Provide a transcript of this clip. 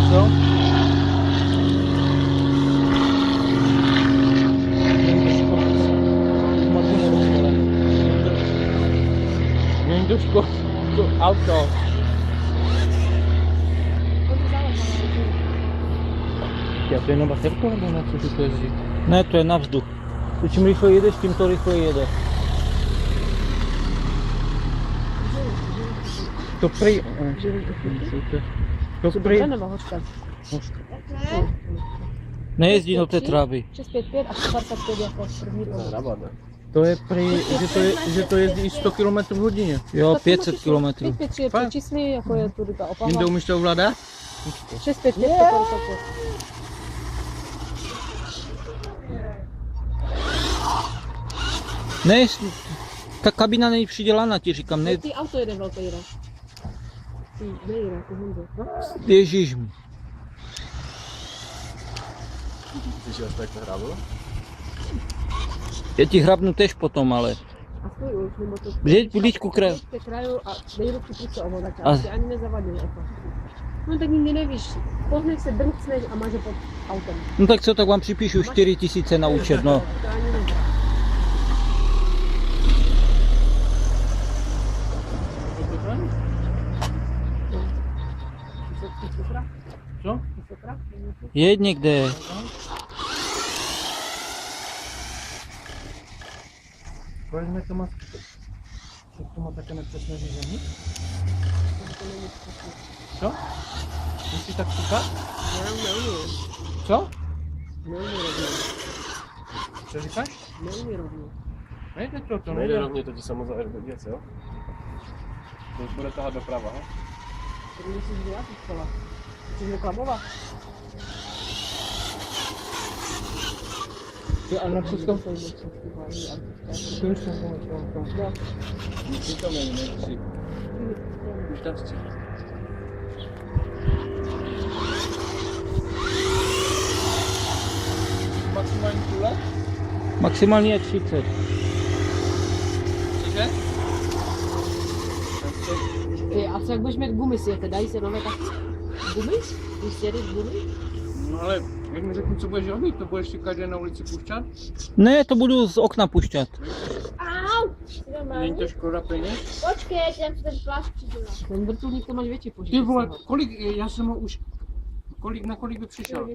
Co? Není to škoda, to auto. Já to je na baterku nebo na co to jezdí? Ne, to je na vzduch. Čím rychle jedeš, tím to rychle jede. To prý... To prý... Nebo hořka? Nejezdí do té trávy. 655 a 155 jako první pohled. To je prý, že to jezdí i 100 km v hodině. Jo, 500 km. 553 je přečíslný, jako je tu ta Opava. Jinde umíš to ovládat? 655 155. Ne, ta kabina není přidělána, ti říkám, ne. Ty auto jede velký jede. Ty nejde jako Honzo. Ježíš. Ty si tak hrával? Já ti hrabnu tež potom, ale. A svůj už, nebo to... Vždyť budíčku kraju. kraju a nejdu tu půjce ovodat, A- a ty ani nezavadil jako. No tak nikdy nevíš, pohneš se, brnkneš a máš ho pod autem. No tak co, tak vám připíšu 4000 na účet, no. To ani nevíš. Co? Jeď někde. Vezme to má... To má také nepřesné řízení? Co? Musí tak koukat? Neumím. Co? Neumím rovně. Co říkáš? Neumím rovně. Nejde to, To nejde rovně, to ti samozřejmě věc, jo? To už bude tahat doprava, ha? To musíš dělat ty kola. Musíš reklamovat. Jo, a na co to? To už jsem pomyslel. Nic tam není, nemusí. Už tam chci. Maximální kule? Maximálně je 30. Cože? Ty, a co jak budeš mít gumy světe, dají se nové tak gumy? Když sjedeš gumy? No ale, jak mi řekni, co budeš dělat, to budeš si každý na ulici pušťat? Ne, to budu z okna pušťat. Au! Není to škoda peněz? Počkej, já si ten plášť přidělám. Ten vrtulník to máš větší požití. Ty vole, kolik, já jsem ho už, na kolik by přišel?